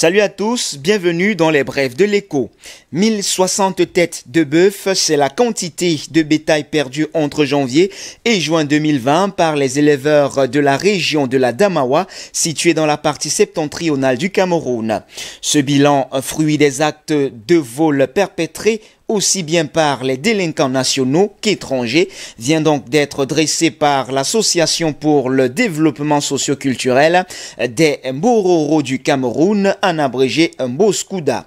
Salut à tous, bienvenue dans les brèves de l'écho. 1060 têtes de bœuf, c'est la quantité de bétail perdu entre janvier et juin 2020 par les éleveurs de la région de la Damawa, située dans la partie septentrionale du Cameroun. Ce bilan, fruit des actes de vol perpétrés aussi bien par les délinquants nationaux qu'étrangers, vient donc d'être dressé par l'Association pour le développement socio-culturel des Mbororo du Cameroun, en abrégé Mboskuda.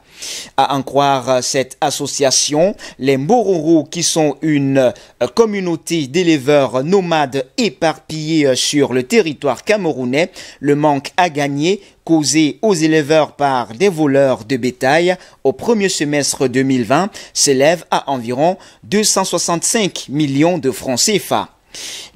À en croire cette association, les Mbororo, qui sont une communauté d'éleveurs nomades éparpillés sur le territoire camerounais, le manque à gagner causé aux éleveurs par des voleurs de bétail au premier semestre 2020 s'élève à environ 265 millions de francs CFA.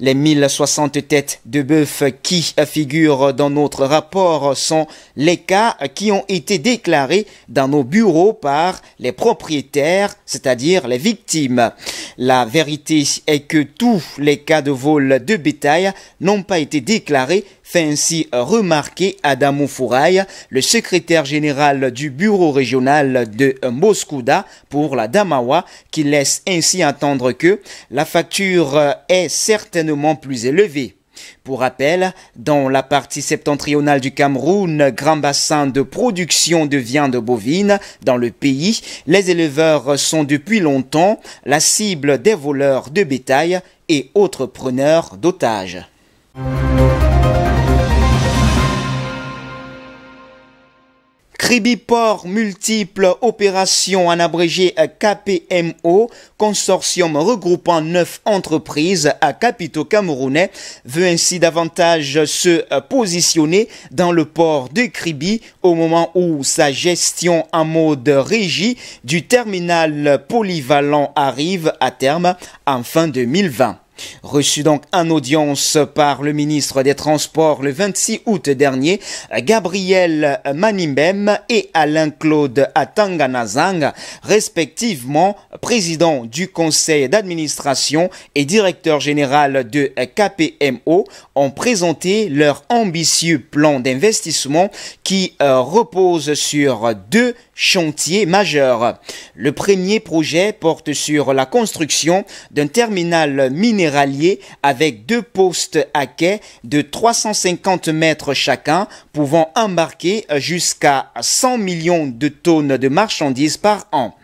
Les 1060 têtes de bœuf qui figurent dans notre rapport sont les cas qui ont été déclarés dans nos bureaux par les propriétaires, c'est-à-dire les victimes. La vérité est que tous les cas de vol de bétail n'ont pas été déclarés, fait ainsi remarquer Adamou Fouraï, le secrétaire général du bureau régional de Mboskuda pour la Damawa, qui laisse ainsi entendre que la facture est certainement plus élevée. Pour rappel, dans la partie septentrionale du Cameroun, grand bassin de production de viande bovine dans le pays, les éleveurs sont depuis longtemps la cible des voleurs de bétail et autres preneurs d'otages. Kribi-Port multiples opérations en abrégé KPMO, consortium regroupant 9 entreprises à capitaux camerounais, veut ainsi davantage se positionner dans le port de Kribi au moment où sa gestion en mode régie du terminal polyvalent arrive à terme en fin 2020. Reçu donc en audience par le ministre des Transports le 26 août dernier, Gabriel Manimbem et Alain-Claude Atanganazang, respectivement président du conseil d'administration et directeur général de KPMO, ont présenté leur ambitieux plan d'investissement qui repose sur deux chantiers majeurs. Le premier projet porte sur la construction d'un terminal minéralier avec 2 postes à quai de 350 mètres chacun, pouvant embarquer jusqu'à 100 millions de tonnes de marchandises par an.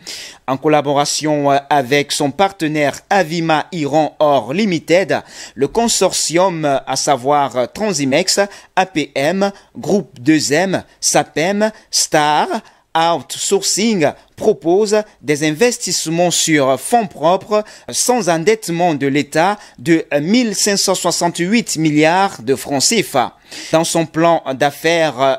En collaboration avec son partenaire Avima Iran Or Limited, le consortium, à savoir Transimex, APM, Groupe 2M, SAPEM, Star, Outsourcing, propose des investissements sur fonds propres sans endettement de l'État de 1568 milliards de francs CFA. Dans son plan d'affaires,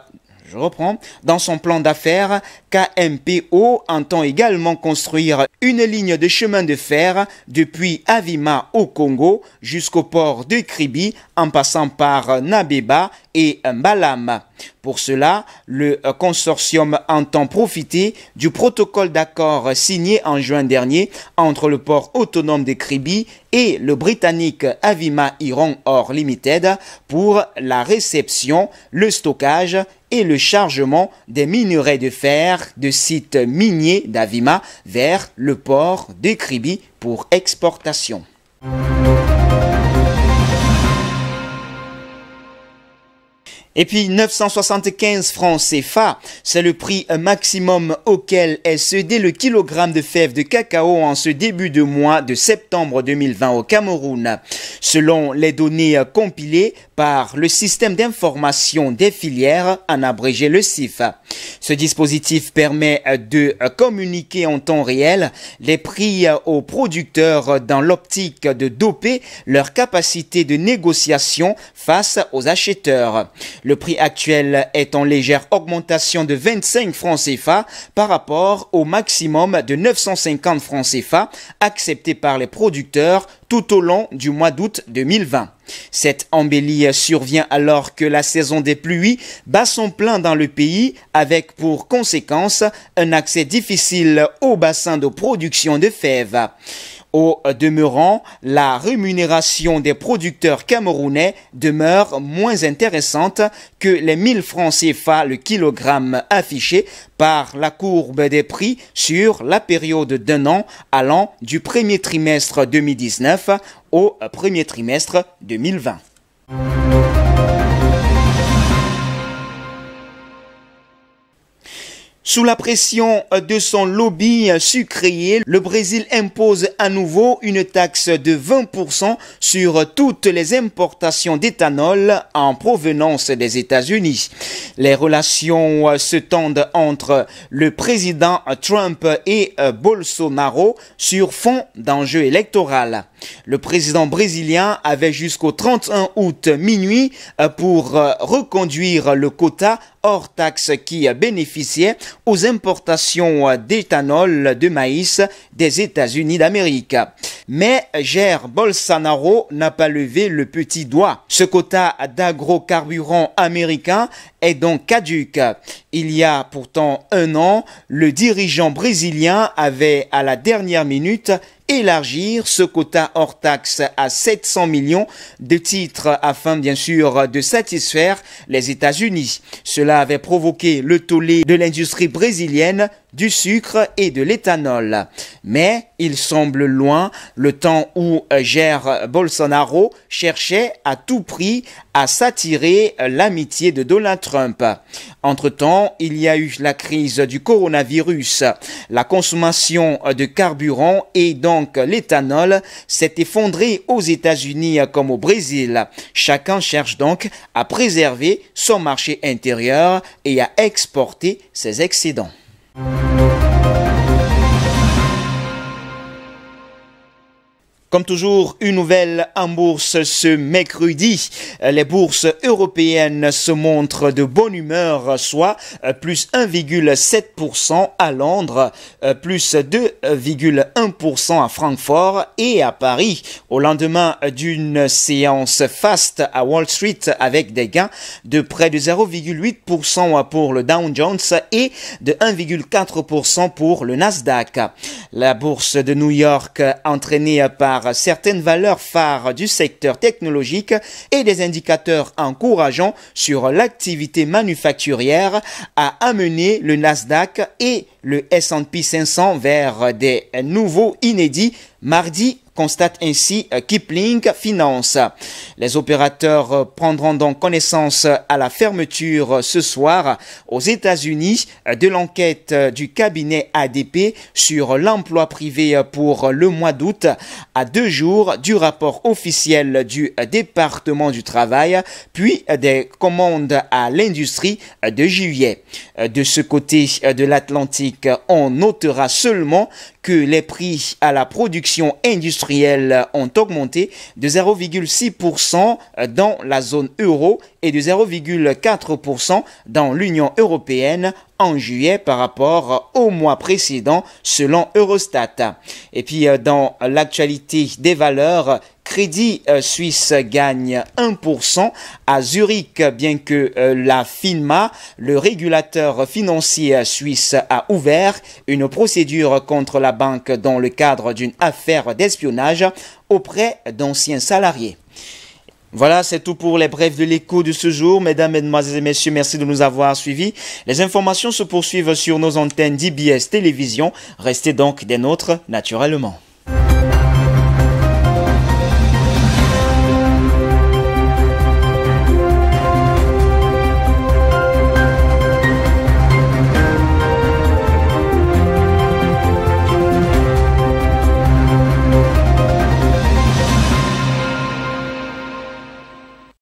KMPO entend également construire une ligne de chemin de fer depuis Avima au Congo jusqu'au port de Kribi en passant par Nabeba et Mbalam. Pour cela, le consortium entend profiter du protocole d'accord signé en juin dernier entre le port autonome de Kribi et le britannique Avima Iran Or Limited pour la réception, le stockage et le chargement des minerais de fer de sites miniers d'Avima vers le port de Kribi pour exportation. Et puis 975 francs CFA, c'est le prix maximum auquel est cédé le kilogramme de fèves de cacao en ce début de mois de septembre 2020 au Cameroun. Selon les données compilées par le système d'information des filières, en abrégé le CIF. Ce dispositif permet de communiquer en temps réel les prix aux producteurs dans l'optique de doper leur capacité de négociation face aux acheteurs. Le prix actuel est en légère augmentation de 25 francs CFA par rapport au maximum de 950 francs CFA accepté par les producteurs tout au long du mois d'août 2020. Cette embellie survient alors que la saison des pluies bat son plein dans le pays avec pour conséquence un accès difficile au bassin de production de fèves. Au demeurant, la rémunération des producteurs camerounais demeure moins intéressante que les 1000 francs CFA le kilogramme affiché par la courbe des prix sur la période d'un an allant du premier trimestre 2019 au premier trimestre 2020. Sous la pression de son lobby sucrier, le Brésil impose à nouveau une taxe de 20% sur toutes les importations d'éthanol en provenance des États-Unis. Les relations se tendent entre le président Trump et Bolsonaro sur fond d'enjeux électoraux. Le président brésilien avait jusqu'au 31 août minuit pour reconduire le quota hors taxe qui bénéficiait aux importations d'éthanol de maïs des États-Unis d'Amérique. Mais Jair Bolsonaro n'a pas levé le petit doigt. Ce quota d'agrocarburants américains est donc caduc. Il y a pourtant un an, le dirigeant brésilien avait à la dernière minute élargir ce quota hors taxe à 700 millions de titres afin bien sûr de satisfaire les États-Unis. Cela avait provoqué le tollé de l'industrie brésilienne du sucre et de l'éthanol. Mais il semble loin le temps où Jair Bolsonaro cherchait à tout prix à s'attirer l'amitié de Donald Trump. Entre-temps, il y a eu la crise du coronavirus. La consommation de carburant et donc l'éthanol s'est effondrée aux États-Unis comme au Brésil. Chacun cherche donc à préserver son marché intérieur et à exporter ses excédents. Comme toujours, une nouvelle en bourse ce mercredi. Les bourses européennes se montrent de bonne humeur, soit plus 1,7% à Londres, plus 2,1% à Francfort et à Paris, au lendemain d'une séance faste à Wall Street avec des gains de près de 0,8% pour le Dow Jones et de 1,4% pour le Nasdaq. La bourse de New York, entraînée par certaines valeurs phares du secteur technologique et des indicateurs encourageants sur l'activité manufacturière, a amené le Nasdaq et le S&P 500 vers des nouveaux inédits mardi, constate ainsi Kipling Finance. Les opérateurs prendront donc connaissance à la fermeture ce soir aux États-Unis de l'enquête du cabinet ADP sur l'emploi privé pour le mois d'août, à 2 jours du rapport officiel du département du travail, puis des commandes à l'industrie de juillet. De ce côté de l'Atlantique, on notera seulement que les prix à la production industrielle ont augmenté de 0,6% dans la zone euro et de 0,4% dans l'Union européenne en juillet par rapport au mois précédent selon Eurostat. Et puis dans l'actualité des valeurs, Crédit Suisse gagne 1% à Zurich, bien que la FINMA, le régulateur financier suisse, a ouvert une procédure contre la banque dans le cadre d'une affaire d'espionnage auprès d'anciens salariés. Voilà, c'est tout pour les brefs de l'écho de ce jour. Mesdames, Mesdemoiselles et Messieurs, merci de nous avoir suivis. Les informations se poursuivent sur nos antennes d'IBS Télévision. Restez donc des nôtres naturellement.